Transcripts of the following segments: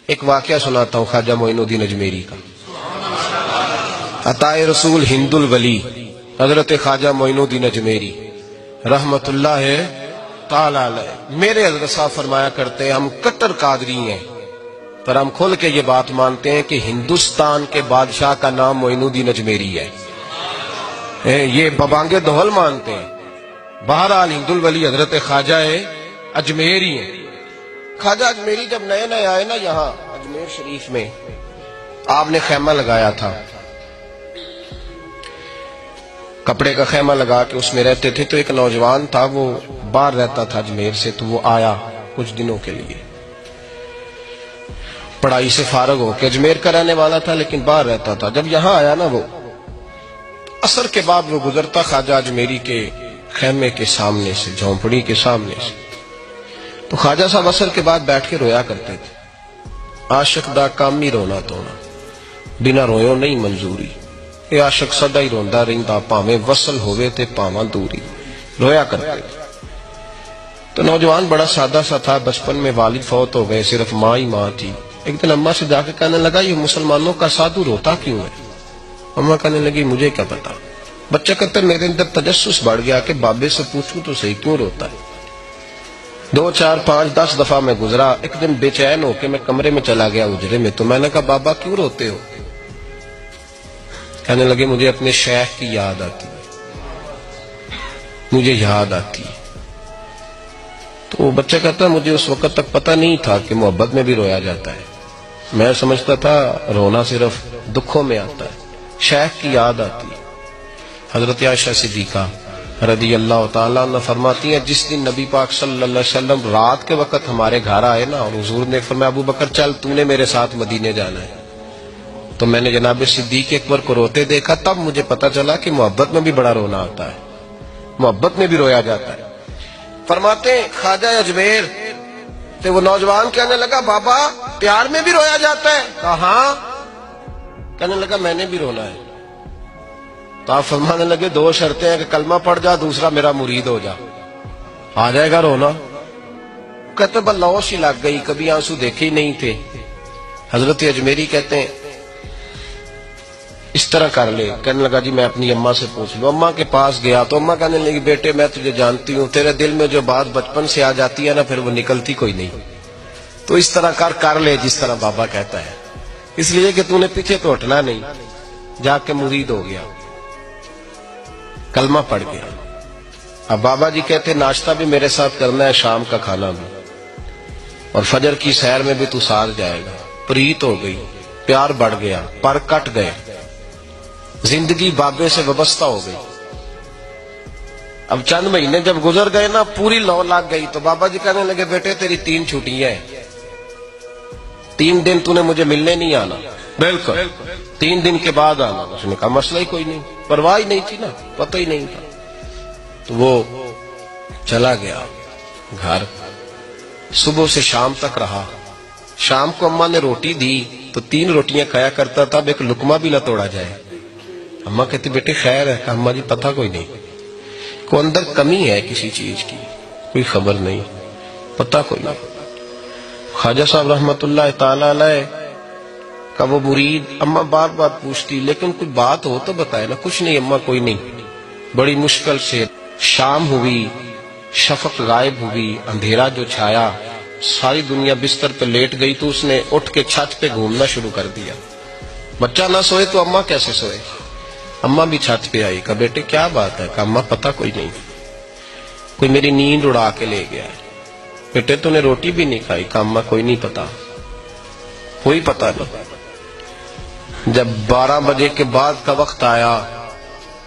ایک واقعہ سناتا ہوں خواجہ معین الدین اجمیری کا. عطائے رسول ہند الولی حضرت خواجہ معین الدین اجمیری رحمت اللہ تعالی علیہ. میرے حضرت صاحب فرمایا کرتے ہیں ہم کٹر قادری ہیں، پر ہم کھل کے یہ بات مانتے ہیں کہ ہندوستان کے بادشاہ کا نام معین الدین اجمیری ہے. یہ ببانگے دہل مانتے ہیں. بہرحال ہند الولی حضرت خواجہ اجمیری ہیں. خواجہ اجمیری جب نئے نئے آئے نا یہاں اجمیر شریف میں، آپ نے خیمہ لگایا تھا، کپڑے کا خیمہ لگا کے اس میں رہتے تھے. تو ایک نوجوان تھا، وہ باہر رہتا تھا اجمیر سے، تو وہ آیا کچھ دنوں کے لیے. پڑھائی سے فارغ ہو کے اجمیر کا رہنے والا تھا لیکن باہر رہتا تھا. جب یہاں آیا نا، وہ عصر کے بعد وہ گزرتا خواجہ اجمیری کے خیمے کے سامنے سے، جھونپڑی کے سامنے سے، تو خواجہ صاحب عصر کے بعد بیٹھ کے رویا کرتے تھے. عاشق دا کام ہی رونا تونا، بنا رویوں نہیں منظوری. اے عاشق سدا ہی روندا رہندا، پاویں وصل ہوئے تے پاواں دوری. رویا کرتے تھے. تو نوجوان بڑا سادہ سا تھا. بچپن میں والد فوت ہو گئے، صرف ماں ہی ماں تھی. ایک دن اماں سے جا کے کہنے لگا یہ مسلمانوں کا سادھو روتا کیوں ہے؟ اماں کہنے لگی مجھے کیا پتا. بچہ کہتا میرے اندر تجسس بڑھ گیا کہ بابے سے پوچھوں تو صحیح کیوں روتا ہے. 2 4 5 10 دفعہ میں گزرا. ایک دن بے چین ہو کے میں کمرے میں چلا گیا اجرے میں. تو میں نے کہا بابا کیوں روتے ہو؟ کہنے لگے مجھے اپنے شیخ کی یاد آتی ہے، مجھے یاد آتی ہے. تو بچہ کہتا مجھے اس وقت تک پتہ نہیں تھا کہ محبت میں بھی رویا جاتا ہے. میں سمجھتا تھا رونا صرف دکھوں میں آتا ہے. شیخ کی یاد آتی ہے. حضرت عائشہ صدیقہ رضی اللہ تعالیٰ عنہ فرماتی ہیں جس دن نبی پاک صلی اللہ علیہ وسلم رات کے وقت ہمارے گھر آئے نا، اور حضور نے فرمایا ابو بکر چل تو نے میرے ساتھ مدینے جانا ہے، تو میں نے جناب صدیق اکبر کو روتے دیکھا. تب مجھے پتہ چلا کہ محبت میں بھی بڑا رونا آتا ہے، محبت میں بھی رویا جاتا ہے. فرماتے ہیں خواجہ اجمیر تو وہ نوجوان کہنے لگا بابا پیار میں بھی رویا جاتا ہے؟ کہا ہاں. کہنے لگا میں نے بھی رونا ہے. تو آپ فرمانے لگے 2 شرطیں ہیں کہ کلمہ پڑھ جا، دوسرا میرا مرید ہو جا، آ جائے گا رونا. کہتے بلوش ہی لگ گئی، کبھی آنسو دیکھے ہی نہیں تھے. حضرت اجمیری کہتے ہیں اس طرح کر لے. کہنے لگا جی میں اپنی اماں سے پوچھ لوں. اماں کے پاس گیا تو اماں کہنے لگی بیٹے میں تجھے جانتی ہوں، تیرے دل میں جو بات بچپن سے آ جاتی ہے نا پھر وہ نکلتی کوئی نہیں. تو اس طرح کر لے جس طرح بابا کہتا ہے، اس لیے کہ تو نے پیچھے تو ہٹنا نہیں. جا کے مرید ہو گیا، کلمہ پڑھ گیا. اب بابا جی کہتے ناشتہ بھی میرے ساتھ کرنا ہے، شام کا کھانا بھی، اور فجر کی سیر میں بھی تو ساتھ جائے گا. پریت ہو گئی، پیار بڑھ گیا، پر کٹ گئے، زندگی بابے سے وابستہ ہو گئی. اب چند مہینے جب گزر گئے نا پوری لو لگ گئی. تو بابا جی کہنے لگے بیٹے تیری 3 چھٹیاں ہیں، 3 دن تو نے مجھے ملنے نہیں آنا. بالکل 3 دن کے بعد آنا. اس نے کہا مسئلہ ہی کوئی نہیں، پرواہ ہی نہیں تھی نا، پتہ ہی نہیں تھا. تو وہ چلا گیا گھر. صبح سے شام تک رہا. شام کو اماں نے روٹی دی تو 3 روٹیاں کھایا کرتا تھا، اب ایک لقمہ بھی نہ توڑا جائے. اماں کہتی بیٹے خیر ہے؟ کہا اماں جی پتہ کوئی نہیں، کوئی اندر کمی ہے کسی چیز کی، کوئی خبر نہیں، پتہ کوئی نہیں. خواجہ صاحب رحمت اللہ تعالی علیہ کا وہ مرید اماں بار بار پوچھتی لیکن کوئی بات ہو تو بتائے نا. کچھ نہیں اماں کوئی نہیں. بڑی مشکل سے شام ہوئی، شفق غائب ہوئی، اندھیرا جو چھایا، ساری دنیا بستر پہ لیٹ گئی. تو اس نے اٹھ کے چھت پہ گھومنا شروع کر دیا. بچہ نہ سوئے تو اماں کیسے سوئے؟ اماں بھی چھت پہ آئی. کہا بیٹے کیا بات ہے؟ کہا اماں پتہ کوئی نہیں، کوئی میری نیند اڑا کے لے گیا ہے. بیٹے تو نے روٹی بھی نہیں کھائی؟ کہا اماں کوئی نہیں پتا، کوئی پتہ نہیں. جب 12 بجے کے بعد کا وقت آیا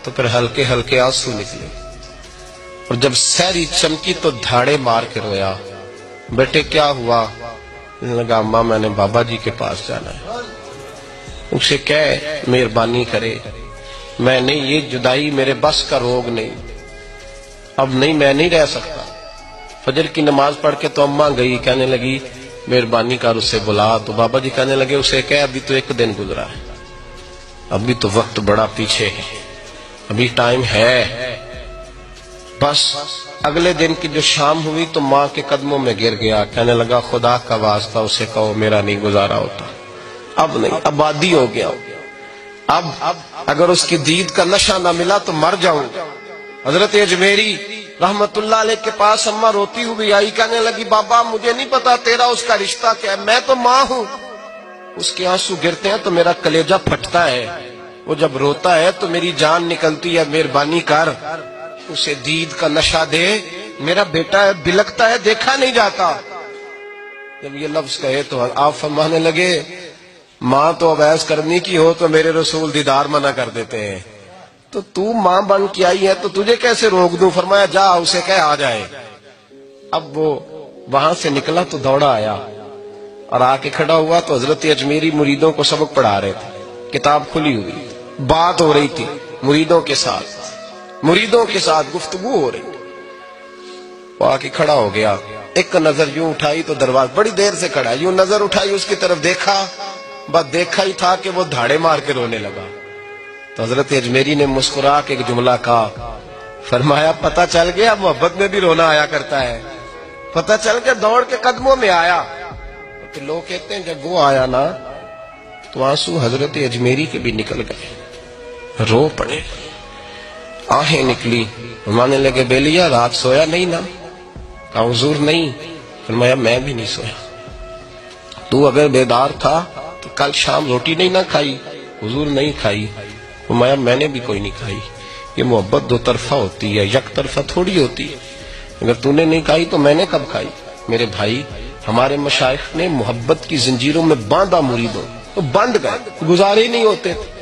تو پھر ہلکے ہلکے آنسو نکلے، اور جب سحری چمکی تو دھاڑے مار کے رویا. بیٹے کیا ہوا؟ لگا اماں میں نے بابا جی کے پاس جانا ہے، اسے کہہ مہربانی کرے، میں نہیں، یہ جدائی میرے بس کا روگ نہیں، اب نہیں میں نہیں رہ سکتا. فجر کی نماز پڑھ کے تو اماں گئی، کہنے لگی مہربانی کر اسے بلا. تو بابا جی کہنے لگے اسے کہہ ابھی تو 1 دن گزرا ہے، ابھی تو وقت بڑا پیچھے ہے، ابھی ٹائم ہے، بس اگلے دن کی جو شام ہوئی تو ماں کے قدموں میں گر گیا، کہنے لگا خدا کا واسطہ اسے کہو میرا نہیں گزارا ہوتا، اب نہیں، آبادی ہو گیا، اب اگر اس کی دید کا نشہ نہ ملا تو مر جاؤں گا۔ حضرت اجمیری رحمت اللہ علیہ کے پاس اماں روتی ہوئی آئی، کہنے لگی بابا مجھے نہیں پتا تیرا اس کا رشتہ کیا ہے، میں تو ماں ہوں۔ اس کے آنسو گرتے ہیں تو میرا کلیجہ پھٹتا ہے، وہ جب روتا ہے تو میری جان نکلتی ہے، مہربانی کر اسے دید کا نشہ دے، میرا بیٹا ہے بلکتا ہے دیکھا نہیں جاتا۔ جب یہ لفظ کہے تو آپ فرمانے لگے ماں تو عویس کرنی کی ہو تو میرے رسول دیدار منع کر دیتے ہیں، تو ماں بن کے آئی ہے تو تجھے کیسے روک دوں؟ فرمایا جا اسے کہہ آ جائے۔ اب وہ وہاں سے نکلا تو دوڑا آیا اور آ کے کھڑا ہوا تو حضرت اجمیری مریدوں کو سبق پڑھا رہے تھے، کتاب کھلی ہوئی، بات ہو رہی تھی مریدوں کے ساتھ گفتگو ہو رہی۔ وہ آ کے کھڑا ہو گیا، ایک نظر یوں اٹھائی تو دروازہ، بڑی دیر سے کھڑا، یوں نظر اٹھائی اس کی طرف دیکھا، بس دیکھا ہی تھا کہ وہ دھاڑے مار کے رونے لگا۔ تو حضرت اجمیری نے مسکرا کے ایک جملہ کہا، فرمایا پتہ چل گیا محبت میں بھی رونا آیا کرتا ہے، پتہ چل کے دوڑ کے قدموں میں آیا۔ تو لوگ کہتے ہیں جب وہ آیا نا تو آنسو حضرت اجمیری کے بھی نکل گئے، رو پڑے، آہیں نکلی، فرمانے لگے بیلیا رات سویا نہیں نا؟ کہا حضور نہیں۔ فرمایا میں بھی نہیں سویا، تو اگر بیدار تھا تو کل شام روٹی نہیں نہ کھائی؟ حضور نہیں کھائی۔ فرمایا میں نے بھی کوئی نہیں کھائی۔ یہ محبت دو طرفہ ہوتی ہے، یک طرفہ تھوڑی ہوتی ہے، اگر تو نے نہیں کھائی تو میں نے کب کھائی؟ میرے بھائی ہمارے مشائخ نے محبت کی زنجیروں میں باندھا مریدوں، تو بند گئے، گزارے ہی نہیں ہوتے تھے۔